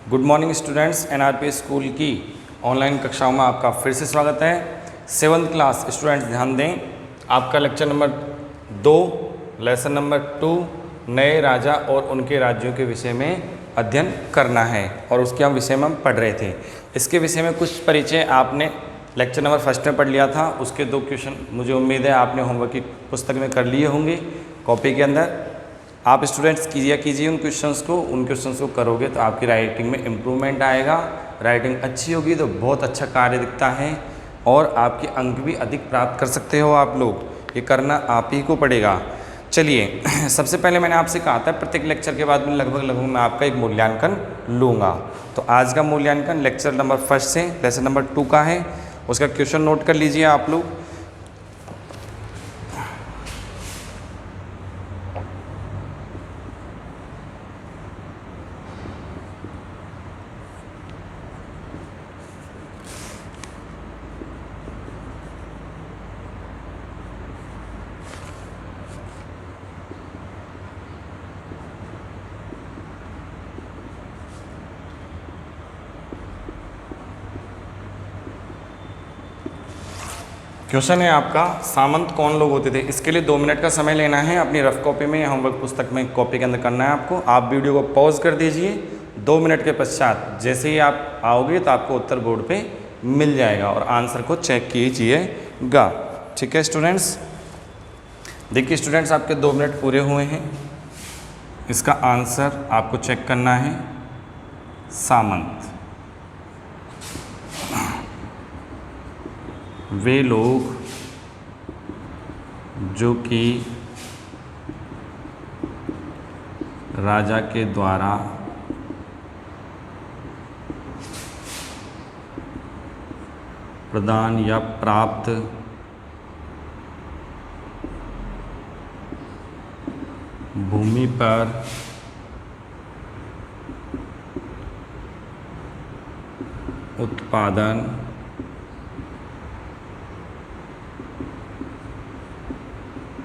Good morning students, NRP school की online कक्षाओं में आपका फिर से स्वागत है। 7th क्लास स्टूडेंट्स ध्यान दें, आपका लेक्चर नंबर 2 लेसन नंबर 2 नए राजा और उनके राज्यों के विषय में अध्ययन करना है और उसके हम विषय में हम पढ़ रहे थे। इसके विषय में कुछ परिचय आपने लेक्चर नंबर 1 में पढ़ लिया था। उसके 2 क्वेश्चन मुझे उम्मीद है आपने होमवर्क की पुस्तक में कर लिए होंगे कॉपी के अंदर। आप स्टूडेंट्स कीजिए उन क्वेश्चंस को करोगे तो आपकी राइटिंग में इम्प्रूवमेंट आएगा। राइटिंग अच्छी होगी तो बहुत अच्छा कार्य दिखता है और आपके अंक भी अधिक प्राप्त कर सकते हो आप लोग। ये करना आप ही को पड़ेगा। चलिए सबसे पहले मैंने आपसे कहा था प्रत्येक लेक्चर के बाद में लगभग मैं आपका एक मूल्यांकन लूँगा। तो आज का मूल्यांकन लेक्चर नंबर 1 से लेसन नंबर 2 का है। उसका क्वेश्चन नोट कर लीजिए आप लोग। क्वेश्चन है आपका, सामंत कौन लोग होते थे। इसके लिए 2 मिनट का समय लेना है। अपनी रफ कॉपी में या होमवर्क पुस्तक में कॉपी के अंदर करना है आपको। आप वीडियो को पॉज कर दीजिए। 2 मिनट के पश्चात जैसे ही आप आओगे तो आपको उत्तर बोर्ड पे मिल जाएगा और आंसर को चेक कीजिएगा। ठीक है स्टूडेंट्स। देखिए स्टूडेंट्स, आपके 2 मिनट पूरे हुए हैं। इसका आंसर आपको चेक करना है सामंत। वे लोग जो कि राजा के द्वारा प्रदान या प्राप्त भूमि पर उत्पादन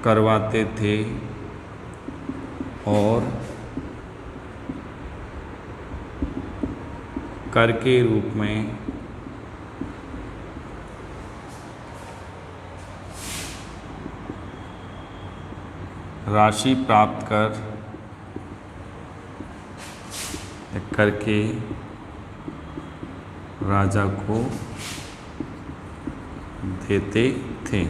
करवाते थे और कर के रूप में राशि प्राप्त करके राजा को देते थे।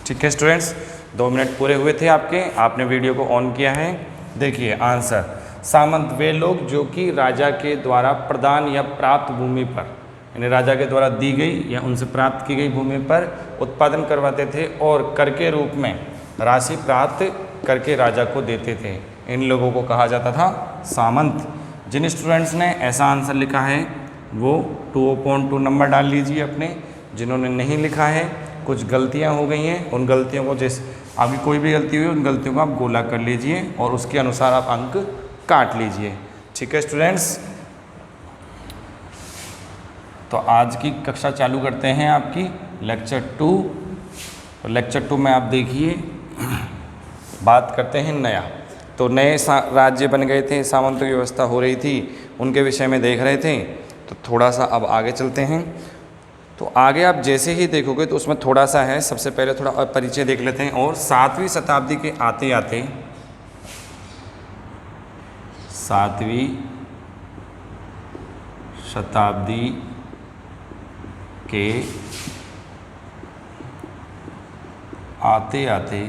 ठीक है स्टूडेंट्स, 2 मिनट पूरे हुए थे आपके। आपने वीडियो को ऑन किया है। देखिए आंसर, सामंत वे लोग जो कि राजा के द्वारा प्रदान या प्राप्त भूमि पर, यानी राजा के द्वारा दी गई या उनसे प्राप्त की गई भूमि पर उत्पादन करवाते थे और कर के रूप में राशि प्राप्त करके राजा को देते थे। इन लोगों को कहा जाता था सामंत। जिन स्टूडेंट्स ने ऐसा आंसर लिखा है वो 2/2 नंबर डाल लीजिए अपने। जिन्होंने नहीं लिखा है, कुछ गलतियां हो गई हैं, उन गलतियों को आपकी कोई भी गलती हुई उन गलतियों को आप गोला कर लीजिए और उसके अनुसार आप अंक काट लीजिए। ठीक है स्टूडेंट्स, तो आज की कक्षा चालू करते हैं आपकी लेक्चर 2। तो लेक्चर 2 में आप देखिए बात करते हैं नया। तो नए राज्य बन गए थे, सामंतों की व्यवस्था हो रही थी, उनके विषय में देख रहे थे। तो थोड़ा सा अब आगे चलते हैं। तो आगे आप जैसे ही देखोगे तो उसमें थोड़ा सा है। सबसे पहले थोड़ा और परिचय देख लेते हैं। और 7वीं शताब्दी के आते आते 7वीं शताब्दी के आते आते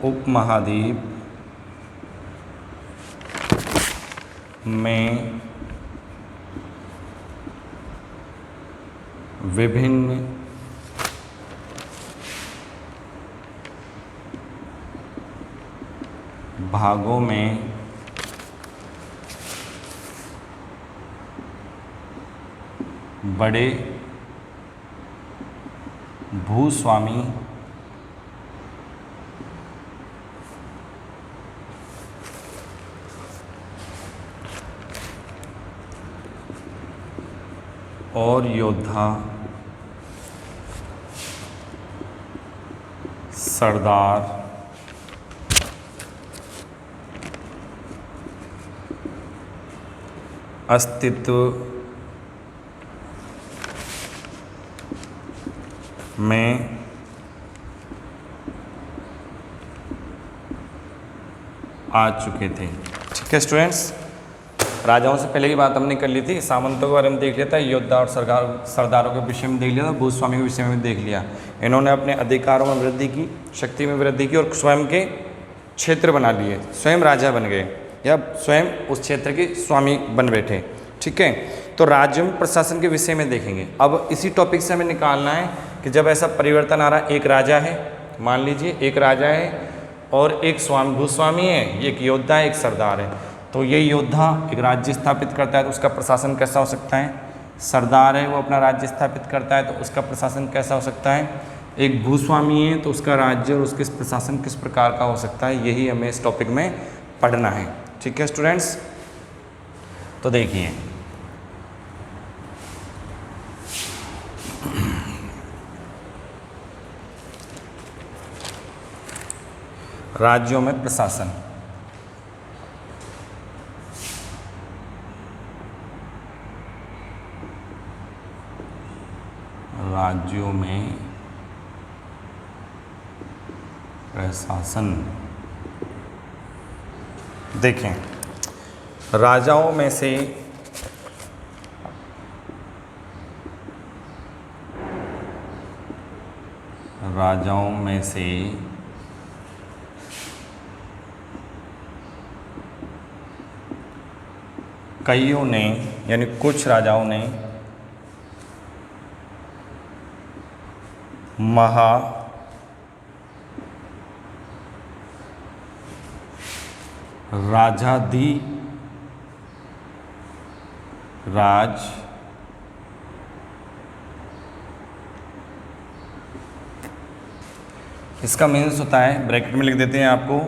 उपमहाद्वीप में विभिन्न भागों में बड़े भूस्वामी और योद्धा सरदार अस्तित्व में आ चुके थे। ठीक है स्टूडेंट्स, राजाओं से पहले की बात हमने कर ली थी, सामंतों के बारे में देख लिया था, योद्धा और सरदारों के विषय में देख लिया था, भूस्वामी के विषय में देख लिया। इन्होंने अपने अधिकारों में वृद्धि की, शक्ति में वृद्धि की और स्वयं के क्षेत्र बना लिए, स्वयं राजा बन गए या स्वयं उस क्षेत्र के स्वामी बन बैठे। ठीक है, तो राज्य में प्रशासन के विषय में देखेंगे। अब इसी टॉपिक से हमें निकालना है कि जब ऐसा परिवर्तन आ रहा है, एक राजा है, मान लीजिए एक राजा है और एक भूस्वामी है, एक योद्धा है, एक सरदार है, तो ये योद्धा एक राज्य स्थापित करता है तो उसका प्रशासन कैसा हो सकता है, सरदार है वो अपना राज्य स्थापित करता है तो उसका प्रशासन कैसा हो सकता है, एक भूस्वामी है तो उसका राज्य और उसके प्रशासन किस प्रकार का हो सकता है, यही हमें इस टॉपिक में पढ़ना है। ठीक है स्टूडेंट्स, तो देखिए राज्यों में प्रशासन, राज्यों में प्रशासन। देखें, राजाओं में से कईयों ने यानी कुछ राजाओं ने राज इसका मीन्स होता है, ब्रैकेट में लिख देते हैं आपको,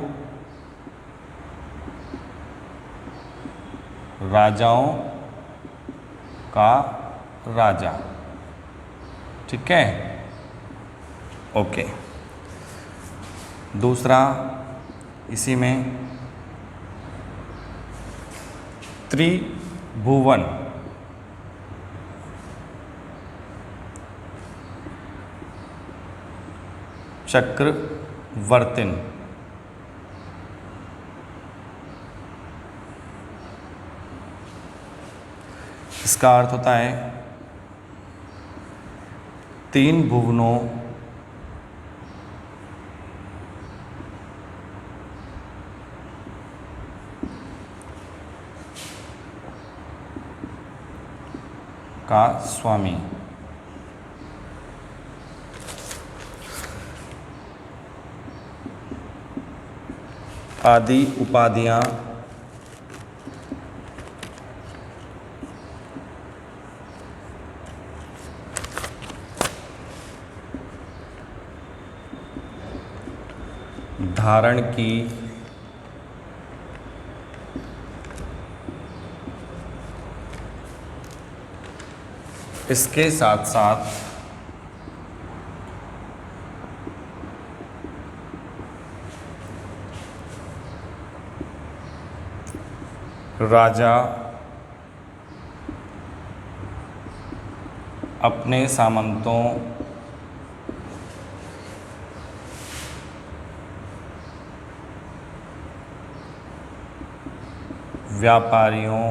राजाओं का राजा। ठीक है, ओके। दूसरा इसी में त्रिभुवन, चक्रवर्तिन, इसका अर्थ होता है तीन भुवनों का स्वामी। आदि उपाधियां धारण की इसके साथ साथ राजा अपने सामंतों व्यापारियों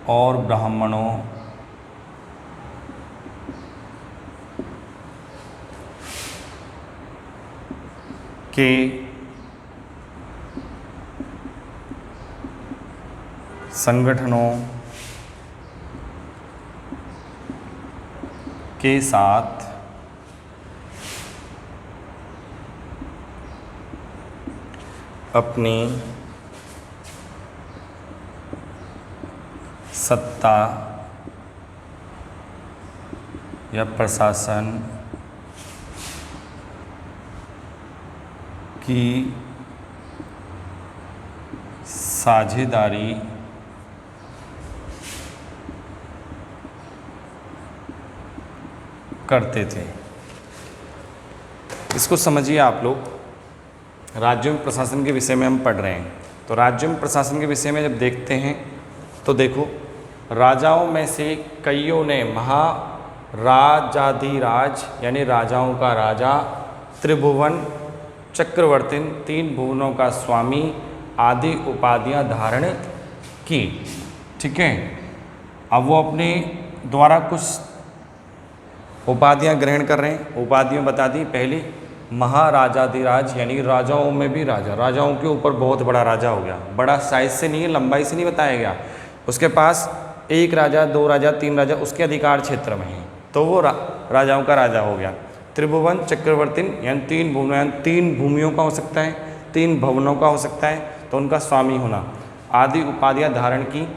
और ब्राह्मणों के संगठनों के साथ अपनी सत्ता या प्रशासन की साझेदारी करते थे। इसको समझिए आप लोग। राज्यों में प्रशासन के विषय में हम पढ़ रहे हैं, तो राज्यों में प्रशासन के विषय में जब देखते हैं तो देखो, राजाओं में से कईयों ने महाराजाधिराज यानी राजाओं का राजा, त्रिभुवन चक्रवर्तिन, तीन भुवनों का स्वामी आदि उपाधियां धारण की। ठीक है, अब वो अपने द्वारा कुछ उपाधियां ग्रहण कर रहे हैं। उपाधियां बता दी, पहली महाराजाधिराज यानी राजाओं में भी राजा, राजाओं के ऊपर बहुत बड़ा राजा हो गया। बड़ा साइज से नहीं है, लंबाई से नहीं बताया गया। उसके पास एक राजा, दो राजा, तीन राजा उसके अधिकार क्षेत्र में है, तो वो राजाओं का राजा हो गया। त्रिभुवन चक्रवर्तिन यानी तीन भुवन, यानी तीन भूमियों का हो सकता है, तीन भवनों का हो सकता है, तो उनका स्वामी होना, आदि उपाधियां धारण की।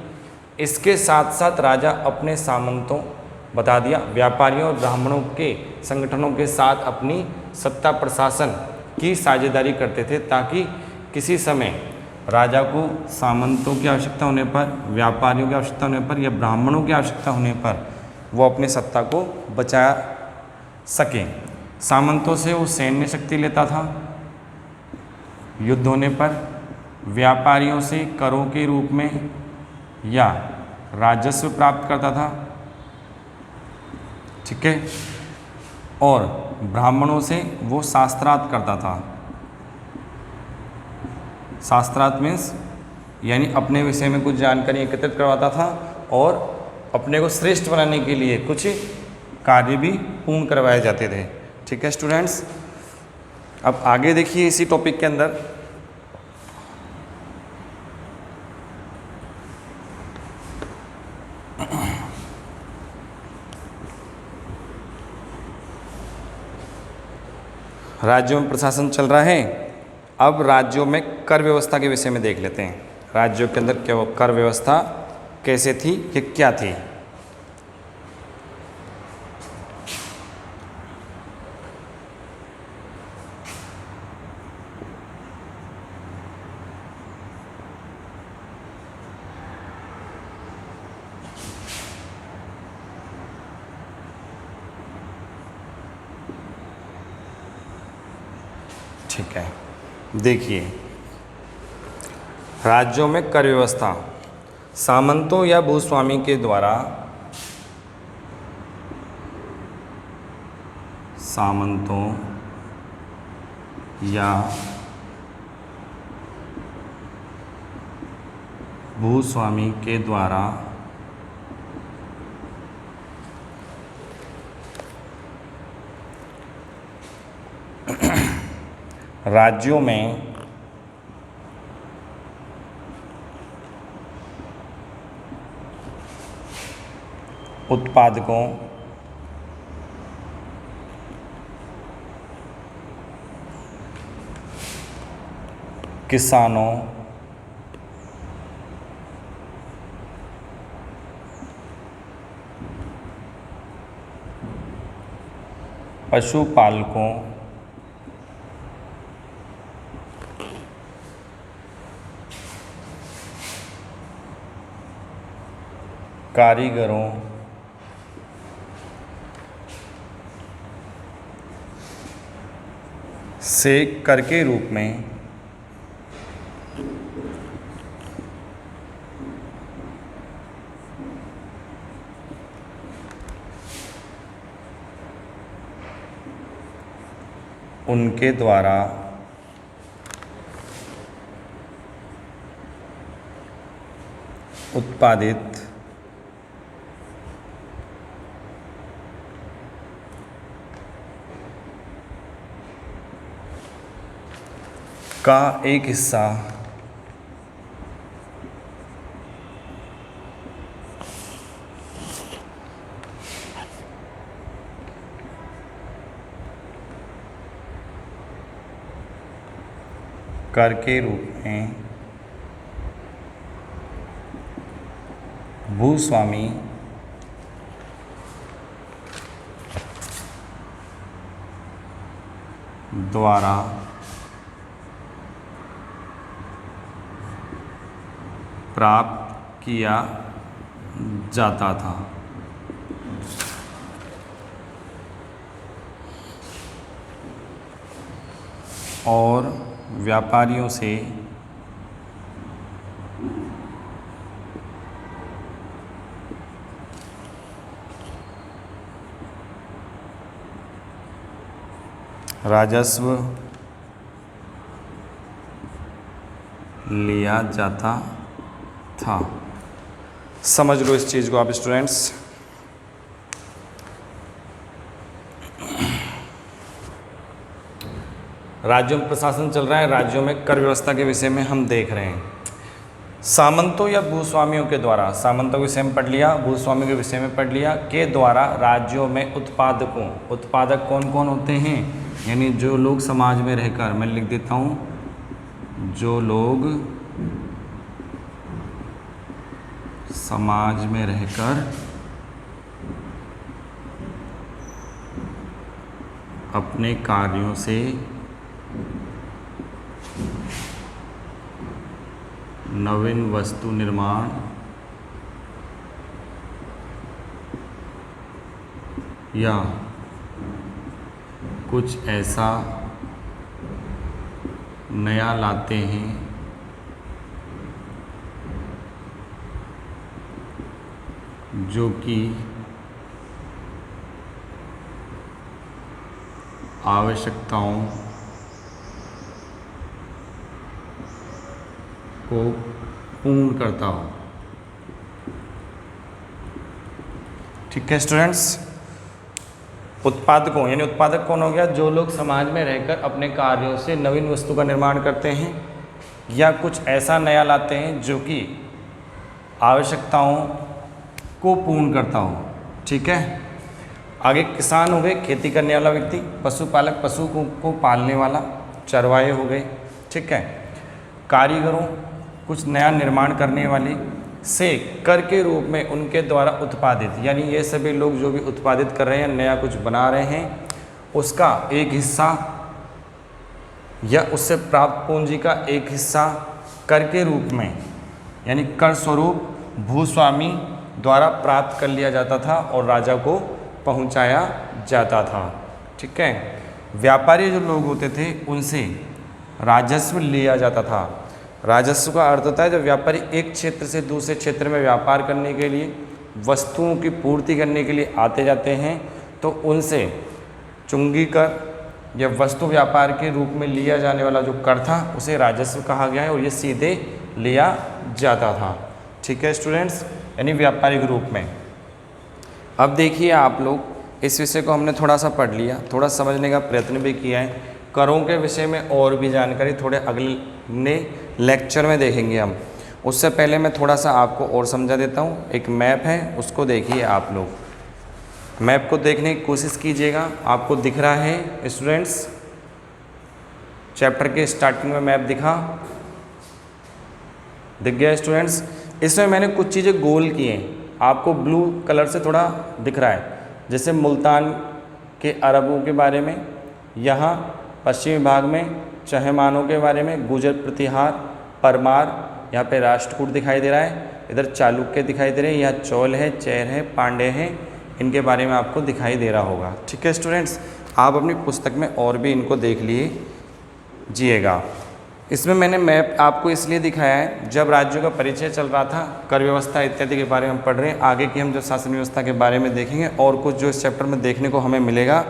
इसके साथ साथ राजा अपने सामंतों, बता दिया, व्यापारियों और ब्राह्मणों के संगठनों के साथ अपनी सत्ता प्रशासन की साझेदारी करते थे, ताकि किसी समय राजा को सामंतों की आवश्यकता होने पर, व्यापारियों की आवश्यकता होने पर या ब्राह्मणों की आवश्यकता होने पर वो अपनी सत्ता को बचा सकें। सामंतों से वो सैन्य शक्ति लेता था युद्ध होने पर, व्यापारियों से करों के रूप में या राजस्व प्राप्त करता था। ठीक है, और ब्राह्मणों से वो शास्त्रार्थ करता था। शास्त्रार्थ मीन्स यानी अपने विषय में कुछ जानकारी एकत्रित करवाता था और अपने को श्रेष्ठ बनाने के लिए कुछ कार्य भी पूर्ण करवाए जाते थे। ठीक है स्टूडेंट्स, अब आगे देखिए इसी टॉपिक के अंदर, राज्यों में प्रशासन चल रहा है। अब राज्यों में कर व्यवस्था के विषय में देख लेते हैं। राज्यों के अंदर क्या कर व्यवस्था कैसे थी, ये क्या थी। ठीक है, देखिए राज्यों में कर व्यवस्था सामंतों या भूस्वामी के द्वारा, सामंतों या भूस्वामी के द्वारा राज्यों में उत्पादकों, किसानों, पशुपालकों, कारीगरों, से कर के रूप में उनके द्वारा उत्पादित का एक हिस्सा कर के रूप में भूस्वामी द्वारा प्राप्त किया जाता था। और व्यापारियों से राजस्व लिया जाता था। समझ लो इस चीज़ को आप स्टूडेंट्स। राज्यों में प्रशासन चल रहा है, राज्यों में कर व्यवस्था के विषय में हम देख रहे हैं। सामंतों या भूस्वामियों के द्वारा, सामंतों के विषय में पढ़ लिया, भूस्वामियों के विषय में पढ़ लिया, के द्वारा राज्यों में उत्पादकों, उत्पादक कौन कौन होते हैं, यानी जो लोग समाज में रहकर, मैं लिख देता हूँ, जो लोग समाज में रहकर अपने कार्यों से नवीन वस्तु निर्माण या कुछ ऐसा नया लाते हैं जो कि आवश्यकताओं को पूर्ण करता हो। ठीक है स्टूडेंट्स। उत्पादकों यानी उत्पादक कौन हो गया, जो लोग समाज में रहकर अपने कार्यों से नवीन वस्तु का निर्माण करते हैं या कुछ ऐसा नया लाते हैं जो कि आवश्यकताओं को पूर्ण करता हो। ठीक है। आगे किसान हो गए, खेती करने वाला व्यक्ति, पशुपालक पशु को पालने वाला, चरवाहे हो गए। ठीक है। कारीगरों, कुछ नया निर्माण करने वाले, से कर के रूप में उनके द्वारा उत्पादित, यानी ये सभी लोग जो भी उत्पादित कर रहे हैं, नया कुछ बना रहे हैं, उसका एक हिस्सा या उससे प्राप्त पूंजी का एक हिस्सा कर के रूप में, यानी कर स्वरूप भूस्वामी द्वारा प्राप्त कर लिया जाता था और राजा को पहुंचाया जाता था। ठीक है। व्यापारी जो लोग होते थे उनसे राजस्व लिया जाता था। राजस्व का अर्थ होता है जब व्यापारी एक क्षेत्र से दूसरे क्षेत्र में व्यापार करने के लिए, वस्तुओं की पूर्ति करने के लिए आते जाते हैं, तो उनसे चुंगी कर या वस्तु व्यापार के रूप में लिया जाने वाला जो कर था उसे राजस्व कहा गया है और ये सीधे लिया जाता था। ठीक है स्टूडेंट्स, यानी व्यापारिक रूप में। अब देखिए आप लोग, इस विषय को हमने थोड़ा सा पढ़ लिया, थोड़ा समझने का प्रयत्न भी किया है। करों के विषय में और भी जानकारी थोड़े अगले लेक्चर में देखेंगे हम। उससे पहले मैं थोड़ा सा आपको और समझा देता हूँ। एक मैप है, उसको देखिए आप लोग। मैप को देखने की कोशिश कीजिएगा। आपको दिख रहा है स्टूडेंट्स, चैप्टर के स्टार्टिंग में मैप दिखा, दिख गया स्टूडेंट्स। इसमें मैंने कुछ चीज़ें गोल की हैं, आपको ब्लू कलर से थोड़ा दिख रहा है, जैसे मुल्तान के अरबों के बारे में, यहाँ पश्चिमी भाग में चहमानों के बारे में, गुजर प्रतिहार, परमार, यहाँ पे राष्ट्रकूट दिखाई दे रहा है, इधर चालुक्य दिखाई दे रहे हैं, यहाँ चोल है, चेर है, पांडे हैं, इनके बारे में आपको दिखाई दे रहा होगा। ठीक है स्टूडेंट्स, आप अपनी पुस्तक में और भी इनको देख लीजिएगा। इसमें मैंने मैप आपको इसलिए दिखाया है, जब राज्यों का परिचय चल रहा था, कर व्यवस्था इत्यादि के बारे में हम पढ़ रहे हैं। आगे की हम जो शासन व्यवस्था के बारे में देखेंगे और कुछ जो इस चैप्टर में देखने को हमें मिलेगा,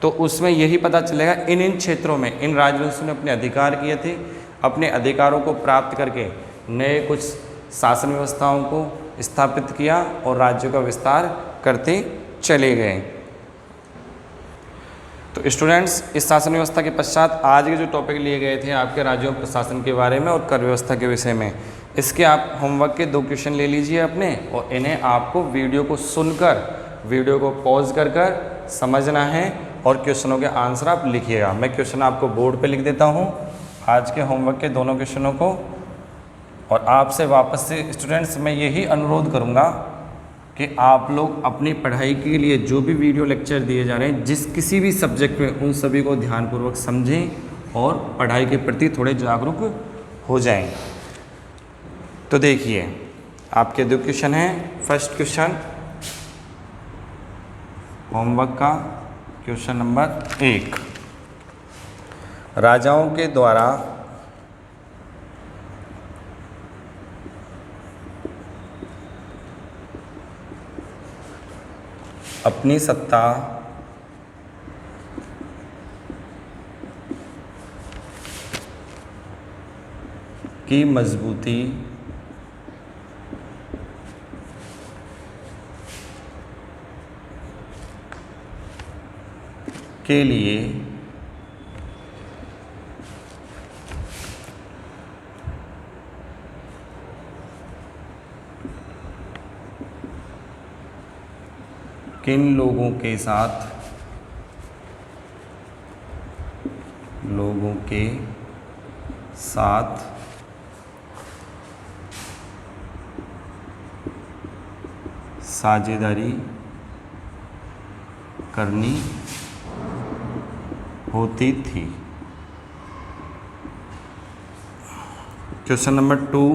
तो उसमें यही पता चलेगा इन क्षेत्रों में इन राजवंशों ने अपने अधिकार किए थे, अपने अधिकारों को प्राप्त करके नए कुछ शासन व्यवस्थाओं को स्थापित किया और राज्यों का विस्तार करते चले गए। तो स्टूडेंट्स, इस शासन व्यवस्था के पश्चात आज के जो टॉपिक लिए गए थे आपके राज्यों प्रशासन के बारे में और कर व्यवस्था के विषय में, इसके आप होमवर्क के 2 क्वेश्चन ले लीजिए अपने, और इन्हें आपको वीडियो को सुनकर, वीडियो को पॉज कर समझना है और क्वेश्चनों के आंसर आप लिखिएगा। मैं क्वेश्चन आपको बोर्ड पे लिख देता हूँ आज के होमवर्क के दोनों क्वेश्चनों को, और आपसे वापस से स्टूडेंट्स मैं यही अनुरोध करूँगा कि आप लोग अपनी पढ़ाई के लिए जो भी वीडियो लेक्चर दिए जा रहे हैं, जिस किसी भी सब्जेक्ट में, उन सभी को ध्यानपूर्वक समझें और पढ़ाई के प्रति थोड़े जागरूक हो जाएं। तो देखिए आपके 2 क्वेश्चन हैं। फर्स्ट क्वेश्चन होमवर्क का क्वेश्चन नंबर 1, राजाओं के द्वारा अपनी सत्ता की मजबूती के लिए किन लोगों के साथ साझेदारी करनी होती थी। क्वेश्चन नंबर 2,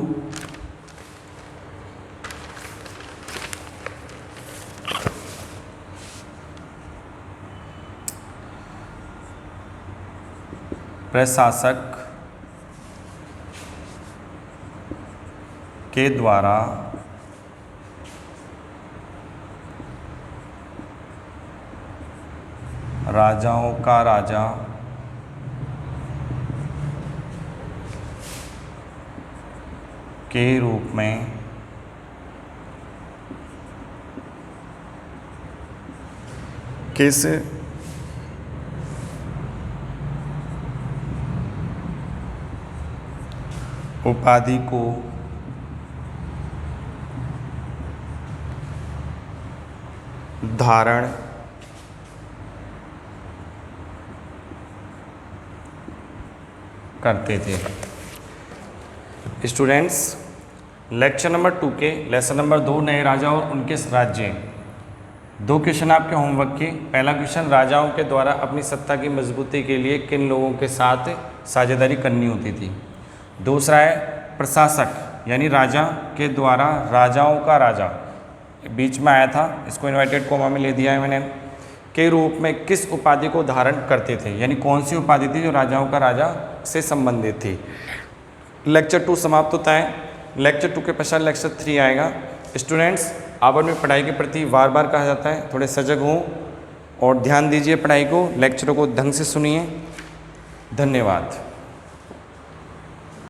प्रशासक के द्वारा राजाओं का राजा के रूप में किस उपाधि को धारण करते थे। स्टूडेंट्स, लेक्चर नंबर 2 के लेसन नंबर 2 नए राजा और उनके राज्य, 2 क्वेश्चन आपके होमवर्क के। पहला क्वेश्चन, राजाओं के द्वारा अपनी सत्ता की मजबूती के लिए किन लोगों के साथ साझेदारी करनी होती थी। दूसरा है प्रशासक यानी राजा के द्वारा राजाओं का राजा, बीच में आया था, इसको इन्वर्टेड कोमा में ले दिया है मैंने, के रूप में किस उपाधि को धारण करते थे, यानी कौन सी उपाधि थी जो राजाओं का राजा से संबंधित थी। लेक्चर 2 समाप्त होता है। लेक्चर 2 के पश्चात लेक्चर 3 आएगा। स्टूडेंट्स, आप अपनी पढ़ाई के प्रति बार बार कहा जाता है थोड़े सजग हों और ध्यान दीजिए पढ़ाई को, लेक्चरों को ढंग से सुनिए। धन्यवाद।